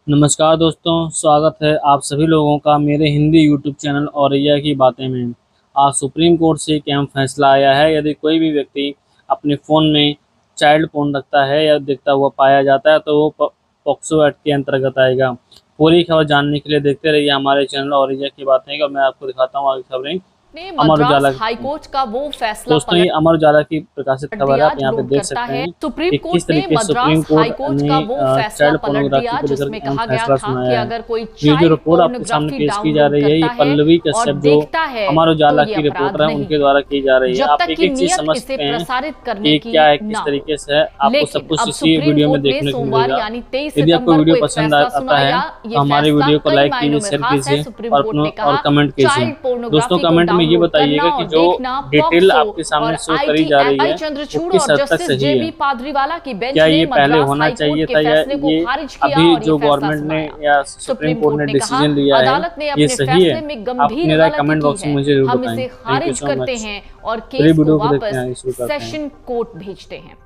नमस्कार दोस्तों, स्वागत है आप सभी लोगों का मेरे हिंदी यूट्यूब चैनल औरैया की बातें में। आज सुप्रीम कोर्ट से एक अहम फैसला आया है। यदि कोई भी व्यक्ति अपने फ़ोन में चाइल्ड पोर्न रखता है या देखता हुआ पाया जाता है तो वो पॉक्सो एक्ट के अंतर्गत आएगा। पूरी खबर जानने के लिए देखते रहिए हमारे चैनल औरैया की बातें और मैं आपको दिखाता हूँ आगे खबरें। ने अमर मद्रास उजाला हाईकोर्ट का वो फैसला दोस्तों, ये पलट अमर उजाला की प्रकाशित खबर है, दिया आप यहाँ पे नोट देख करता सकते है। हैं सुप्रीम कि किस कोर्ट ने तरीके से सुप्रीम मद्रास कोर्ट हाईकोर्ट ने का वो फैसला चाइल्ड पलट पोर्नोग्राफी दिया को लेकर जिसमें अहम कहा गया फैसला था कि सुनाया है। अगर कोई ये जो चाइल्ड रिपोर्ट आपके सामने पोर्नोग्राफी पेश की जा डाउनलोड रही है, ये करता है पल्लवी और कश्यप जो देखता है अमर तो उजाला ये की अपराध रिपोर्टर है, नहीं उनके है, द्वारा की जा रही है। जब आप तक एक कि एक चीज नियत समझ इसे सकते हैं प्रसारित करने कि की क्या है, किस ना हो। तरीके से है। आपको सब लेकिन कुछ अब इसी सुप्रीम वीडियो में कोर्ट ने देखने को सोमवार मिलेगा। यानी 23 यदि आपको सितंबर वीडियो को एक पसंद फैसला आता है सुनाया। तो ये हमारे फैसला वीडियो को कई लाइक मायनों कीजिए, में शेयर खास है। कीजिए सुप्रीम कोर्ट ने और कहा कमेंट कीजिए। चाइल्ड दोस्तों, पोर्नोग्राफी को कमेंट में ये डाउनलोड बताइएगा करना कि और जो देखना डिटेल पॉक्सो आपके सामने और शो करी आईटी जा रही आई है वो चंद्रचूड़ किस और हद तक जस्टिस सही है। जेबी पादरीवाला की बेंच क्या ने ये पहले मद्रास होना हाईकोर्ट चाहिए के था या फैसले को ये खारिज किया अभी और ये जो फैसला गवर्नमेंट ने सुनाया। या सुप्रीम सुप्रीम कोर्ट कोर्ट ने ने कहा डिसीजन लिया है अदालत ने ये अपने सही है? फैसले में आप गंभीर अपनी राय गलती कमेंट की बॉक्स में है, मुझे जरूर हम बताएं। इसे थैंक यू खारिज सो करते मच। हैं और चलिए केस को वीडियो को देखते हैं, वापस आगे शुरू करते हैं। सेशन कोर्ट भेजते हैं।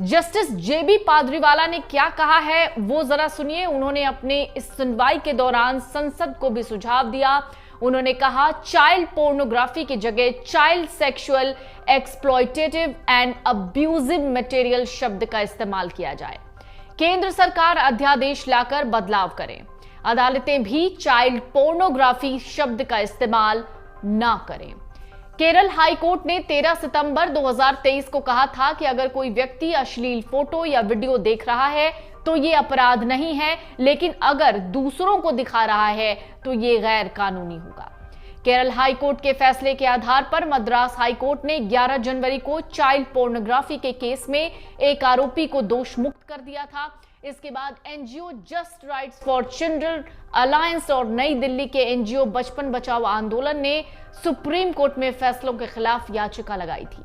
जस्टिस जेबी पादरीवाला ने क्या कहा है वो जरा सुनिए। उन्होंने अपने इस सुनवाई के दौरान संसद को भी सुझाव दिया। उन्होंने कहा चाइल्ड पोर्नोग्राफी की जगह child sexual exploitative and abusive material शब्द का इस्तेमाल किया जाए। केंद्र सरकार अध्यादेश लाकर बदलाव करे। अदालतें भी चाइल्ड पोर्नोग्राफी शब्द का इस्तेमाल ना करें। केरल हाई कोर्ट ने 13 सितंबर 2023 को कहा था कि अगर कोई व्यक्ति अश्लील फोटो या वीडियो देख रहा है तो ये अपराध नहीं है, लेकिन अगर दूसरों को दिखा रहा है तो ये गैर कानूनी होगा। केरल हाई कोर्ट के फैसले के आधार पर मद्रास हाई कोर्ट ने 11 जनवरी को चाइल्ड पोर्नोग्राफी के केस में एक आरोपी को दोष मुक्त कर दिया था। इसके बाद NGO just rights for children alliance और नई दिल्ली के एनजीओ बचपन बचाओ आंदोलन ने सुप्रीम कोर्ट में फैसलों के खिलाफ याचिका लगाई थी।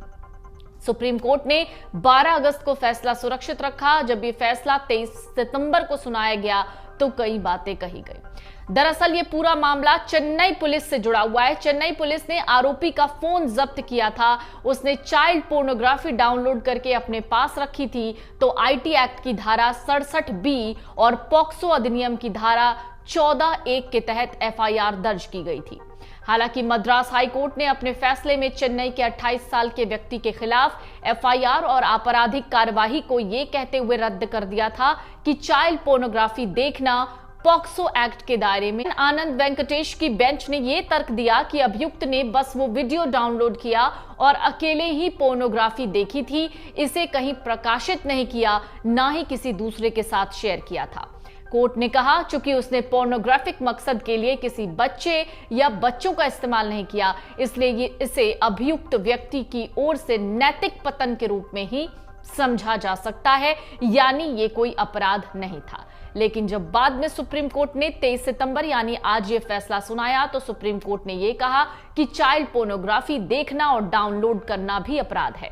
सुप्रीम कोर्ट ने 12 अगस्त को फैसला सुरक्षित रखा। जब ये फैसला 23 सितंबर को सुनाया गया तो कई बातें कही गई। दरअसल ये पूरा मामला चेन्नई पुलिस से जुड़ा हुआ है। चेन्नई पुलिस ने आरोपी का फोन जब्त किया था। उसने चाइल्ड पोर्नोग्राफी डाउनलोड करके अपने पास रखी थी। तो आईटी एक्ट की धारा 67 बी और पॉक्सो अधिनियम की धारा 14(1) के तहत एफआईआर दर्ज की गई थी। हालांकि मद्रास हाई कोर्ट ने अपने फैसले में चेन्नई के 28 साल के व्यक्ति के खिलाफ एफआईआर और आपराधिक कार्यवाही को यह कहते हुए रद्द कर दिया था कि चाइल्ड पोर्नोग्राफी देखना पॉक्सो एक्ट के दायरे में। आनंद वेंकटेश की बेंच ने यह तर्क दिया कि अभियुक्त ने बस वो वीडियो डाउनलोड किया और अकेले ही पोर्नोग्राफी देखी थी, इसे कहीं प्रकाशित नहीं किया, ना ही किसी दूसरे के साथ शेयर किया था। कोर्ट ने कहा चूंकि उसने पोर्नोग्राफिक मकसद के लिए किसी बच्चे या बच्चों का इस्तेमाल नहीं किया, इसलिए इसे अभियुक्त व्यक्ति की ओर से नैतिक पतन के रूप में ही समझा जा सकता है, यानी ये कोई अपराध नहीं था। लेकिन जब बाद में सुप्रीम कोर्ट ने 23 सितंबर यानी आज ये फैसला सुनाया तो सुप्रीम कोर्ट ने ये कहा कि चाइल्ड पोर्नोग्राफी देखना और डाउनलोड करना भी अपराध है।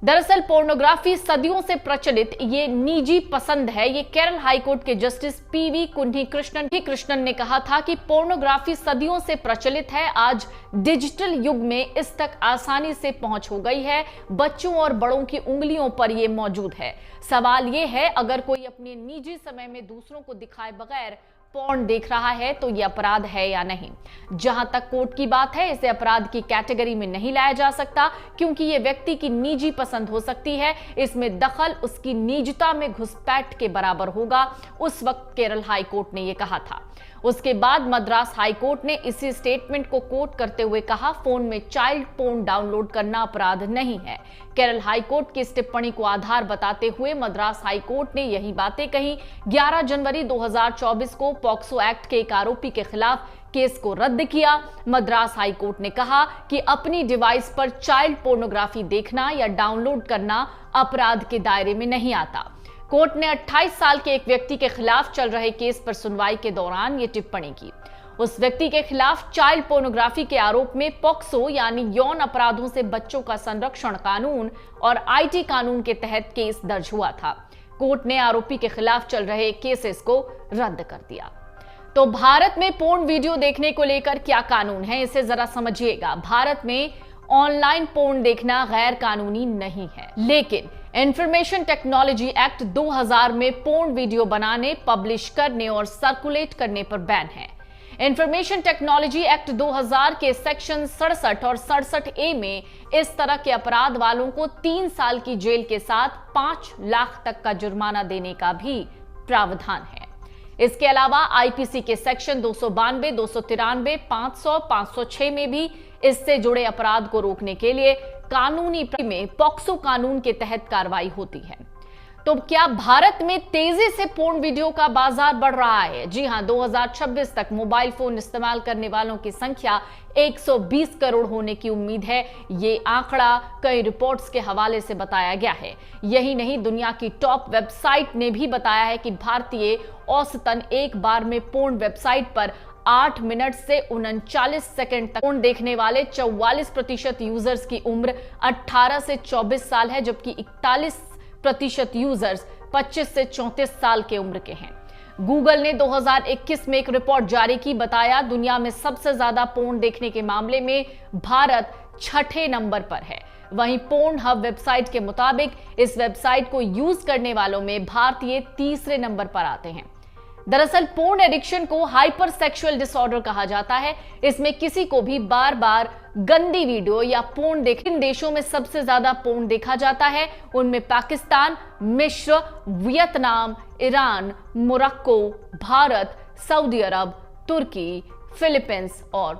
दरअसल पोर्नोग्राफी सदियों से प्रचलित ये निजी पसंद है। ये केरल हाईकोर्ट के जस्टिस पीवी कुन्ही कृष्णन ने कहा था कि पोर्नोग्राफी सदियों से प्रचलित है। आज डिजिटल युग में इस तक आसानी से पहुंच हो गई है। बच्चों और बड़ों की उंगलियों पर ये मौजूद है। सवाल ये है अगर कोई अपने निजी समय में दूसरों को दिखाए बगैर पोर्न देख रहा है तो यह अपराध है या नहीं। जहां तक कोर्ट की बात है, इसे अपराध की कैटेगरी में नहीं लाया जा सकता क्योंकि यह व्यक्ति की निजी पसंद हो सकती है। इसमें दखल उसकी निजता में घुसपैठ के बराबर होगा। उस वक्त केरल हाई कोर्ट ने यह कहा था। उसके बाद मद्रास हाई कोर्ट ने इसी स्टेटमेंट को कोट करते हुए कहा फोन में चाइल्ड पोर्न डाउनलोड करना अपराध नहीं है। केरल हाई कोर्ट की इस टिप्पणी को आधार बताते हुए मद्रास हाई कोर्ट ने यही बातें कही। 11 जनवरी 2024 को पॉक्सो एक्ट के एक आरोपी के खिलाफ केस को रद्द किया। मद्रास हाई कोर्ट ने कहा कि अपनी डिवाइस पर चाइल्ड पोर्नोग्राफी देखना या डाउनलोड करना अपराध के दायरे में नहीं आता। कोर्ट ने 28 साल के एक व्यक्ति के खिलाफ चल रहे केस पर सुनवाई के दौरान ये टिप्पणी की। उस व्यक्ति के खिलाफ चाइल्ड पोर्नोग्राफी के आरोप में पॉक्सो यानी यौन अपराधों से बच्चों का संरक्षण कानून और आईटी कानून के तहत केस दर्ज हुआ था। कोर्ट ने आरोपी के खिलाफ चल रहे केसेस को रद्द कर दिया। तो भारत में पोर्न वीडियो देखने को लेकर क्या कानून है, इसे जरा समझिएगा। भारत में ऑनलाइन पोर्न देखना गैर कानूनी नहीं है, लेकिन इंफॉर्मेशन टेक्नोलॉजी एक्ट 2000 में पोर्न वीडियो बनाने, पब्लिश करने और सर्कुलेट करने पर बैन है। इंफॉर्मेशन टेक्नोलॉजी एक्ट 2000 के सेक्शन 67 और 67A में इस तरह के अपराध वालों को 3 साल की जेल के साथ 5 लाख तक का जुर्माना देने का भी प्रावधान है। इसके अलावा आईपीसी के सेक्शन 292, 293, 500, 506 में भी इससे जुड़े अपराध को रोकने के लिए कानूनी में पॉक्सो कानून के तहत कार्रवाई होती है। तो क्या भारत में तेजी से पोर्न वीडियो का बाजार बढ़ रहा है? जी हां, 2026 तक मोबाइल फोन इस्तेमाल करने वालों की संख्या 120 करोड़ होने की उम्मीद है। ये आंकड़ा कई रिपोर्ट्स के हवाले से बताया गया है। यही नहीं, दुनिया की टॉप वेबसाइट ने भी बताया है कि भारतीय औसतन एक बार में पोर्न वेबसाइट पर 8 मिनट से 39 सेकंड तक पोर्न देखने वाले 44% यूजर्स की उम्र 18 से 24 साल है, जबकि 41% यूजर्स 25 से 34 साल के उम्र के हैं। गूगल ने 2021 में एक रिपोर्ट जारी की, बताया दुनिया में सबसे ज्यादा पोर्न देखने के मामले में भारत 6ठे नंबर पर है। वहीं पोर्न हब वेबसाइट के मुताबिक इस वेबसाइट को यूज करने वालों में भारतीय तीसरे नंबर पर आते हैं। दरअसल पोर्न एडिक्शन को हाइपर सेक्सुअल डिसऑर्डर कहा जाता है। इसमें किसी को भी बार बार गंदी वीडियो या पोर्न किन देशों में सबसे ज्यादा पोर्न देखा जाता है? उनमें पाकिस्तान, मिस्र, Vietnam, Iran, Morocco, Bharat, Saudi Arab, तुर्की, फिलीपींस और